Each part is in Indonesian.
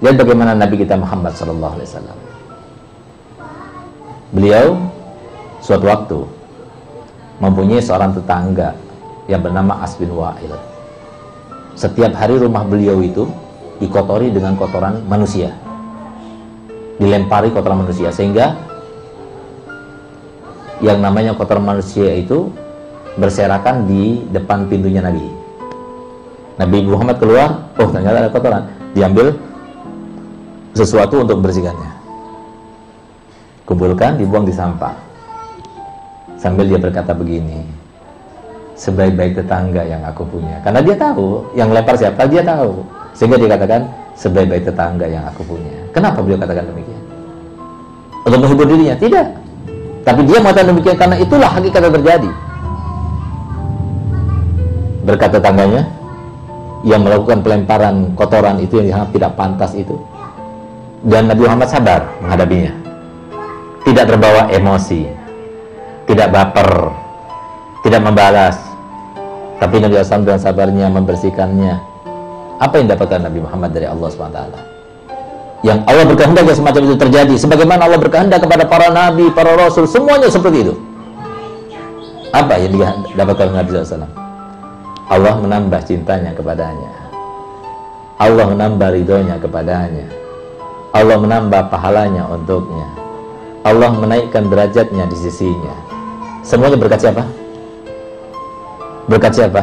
Lihat bagaimana Nabi kita Muhammad SAW. Beliau suatu waktu mempunyai seorang tetangga yang bernama As bin Wa'il. Setiap hari rumah beliau itu dikotori dengan kotoran manusia, dilempari kotoran manusia, sehingga yang namanya kotoran manusia itu berserakan di depan pintunya Nabi. Nabi Muhammad keluar, oh ternyata ada kotoran, diambil sesuatu untuk membersihkannya, kumpulkan, dibuang di sampah, sambil dia berkata begini, sebaik-baik tetangga yang aku punya. Karena dia tahu yang lempar siapa, dia tahu, sehingga dia katakan sebaik-baik tetangga yang aku punya. Kenapa beliau katakan demikian? Untuk menghibur dirinya? Tidak, tapi dia mengatakan demikian karena itulah hakikat yang terjadi. Berkata tetangganya yang melakukan pelemparan kotoran itu yang dianggap tidak pantas itu, dan Nabi Muhammad sabar menghadapinya, tidak terbawa emosi, tidak baper, tidak membalas, tapi Nabi SAW dengan sabarnya membersihkannya. Apa yang dapatkan Nabi Muhammad dari Allah SWT? Yang Allah berkehendak yang semacam itu terjadi, sebagaimana Allah berkehendak kepada para nabi, para rasul, semuanya seperti itu. Apa yang didapatkan Nabi SAW? Allah menambah cintanya kepadanya, Allah menambah ridhonya kepadanya, Allah menambah pahalanya untuknya, Allah menaikkan derajatnya di sisinya. Semuanya berkat siapa? Berkat siapa?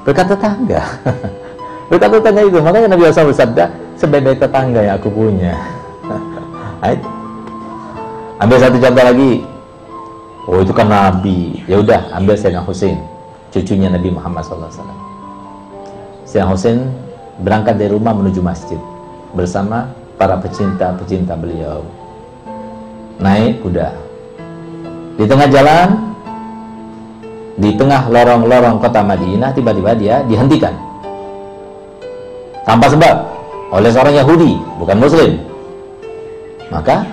Berkat tetangga. Berkat tetangga itu. Makanya Nabi SAW bersabda, sebaik-baik tetangga yang aku punya. Ambil satu contoh lagi. Oh itu kan Nabi. Ya udah, ambil Sayyidina Husain, cucunya Nabi Muhammad SAW. Sayyidina Husain berangkat dari rumah menuju masjid bersama para pecinta-pecinta beliau. Naik kuda. Di tengah jalan, di tengah lorong-lorong kota Madinah, tiba-tiba dia dihentikan tanpa sebab oleh seorang Yahudi, bukan Muslim. Maka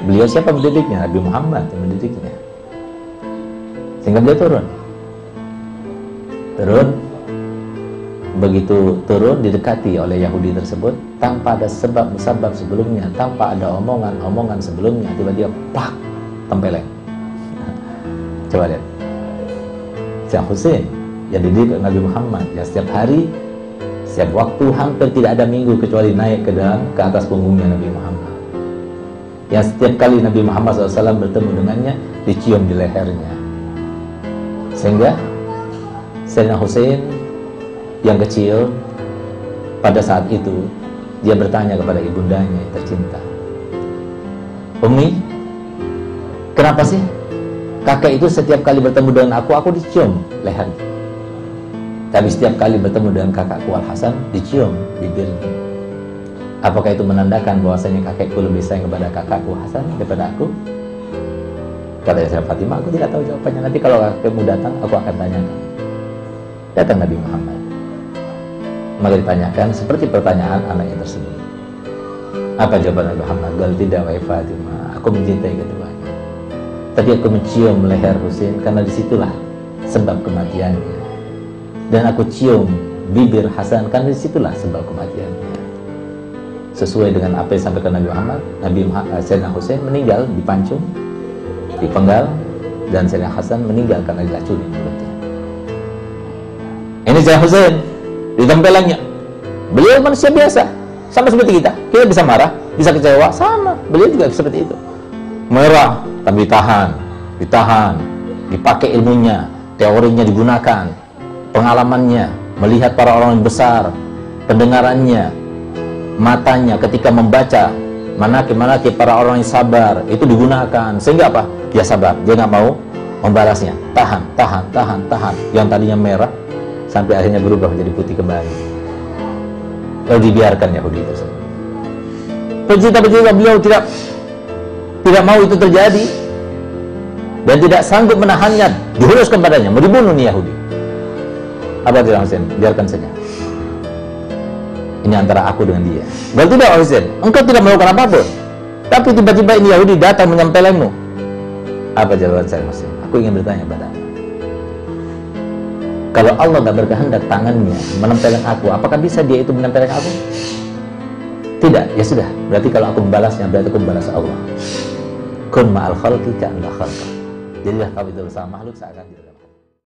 beliau siapa mendidiknya? Nabi Muhammad yang mendidiknya. Sehingga beliau turun. Begitu turun, didekati oleh Yahudi tersebut tanpa ada sebab sebelumnya, tanpa ada omongan sebelumnya, tiba-tiba plak, tempeleng. Coba lihat, Sayyidina Husain yang dididik Nabi Muhammad, yang setiap hari, setiap waktu, hampir tidak ada minggu kecuali naik ke atas punggungnya Nabi Muhammad, yang setiap kali Nabi Muhammad SAW bertemu dengannya, dicium di lehernya. Sehingga Sayyidina Husain yang kecil pada saat itu, dia bertanya kepada ibundanya yang tercinta, Umi, kenapa sih kakek itu setiap kali bertemu dengan aku dicium lehernya, tapi setiap kali bertemu dengan kakakku Al-Hasan, dicium bibirnya? Apakah itu menandakan bahwasanya kakekku lebih sayang kepada kakakku Hasan daripada aku? Kata saya Fatimah, aku tidak tahu jawabannya. Nanti kalau kakekmu datang, aku akan tanyakan. Datang Nabi Muhammad, maka ditanyakan seperti pertanyaan anaknya tersebut. Apa jawaban Nabi Muhammad? Gal tidak, wahai Fatimah, aku mencintai keduanya, tapi aku mencium leher Husain karena disitulah sebab kematiannya, dan aku cium bibir Hasan karena disitulah sebab kematiannya. Sesuai dengan apa yang disampaikan Nabi Muhammad, Sayyidina Husain meninggal dipancung, dipenggal, dan Sayyidina Hasan meninggal karena diracuni mulutnya. Ini Sayyidina Husain ditempelangnya. Beliau manusia biasa, sama seperti kita. Kita bisa marah, bisa kecewa, sama. Beliau juga seperti itu. Merah, tapi ditahan, dipakai ilmunya, teorinya digunakan, pengalamannya, melihat para orang yang besar, pendengarannya, matanya ketika membaca manakib para orang yang sabar, itu digunakan. Sehingga apa? Dia sabar, dia nggak mau membalasnya. Tahan. Yang tadinya merah, sampai akhirnya berubah menjadi putih kembali. Lalu dibiarkan Yahudi tersebut. Pecinta-pecinta beliau tidak mau itu terjadi, dan tidak sanggup menahannya, dihunuskan padanya, mau dibunuh nih Yahudi. Apa tidak Husain? Biarkan saja. Ini antara aku dengan dia. Berarti tidak Husain, engkau tidak melakukan apapun, tapi tiba-tiba ini Yahudi datang menyempelengmu. Apa jawaban saya Husain? Aku ingin bertanya padamu, kalau Allah tidak berkehendak tangannya menempeleng aku, apakah bisa dia itu menempeleng aku? tidak, ya sudah. Berarti kalau aku membalasnya, berarti aku membalas Allah. Kun ma'al khalqi ka'anna khalqa. Jadilah kau itu bersama makhluk seakan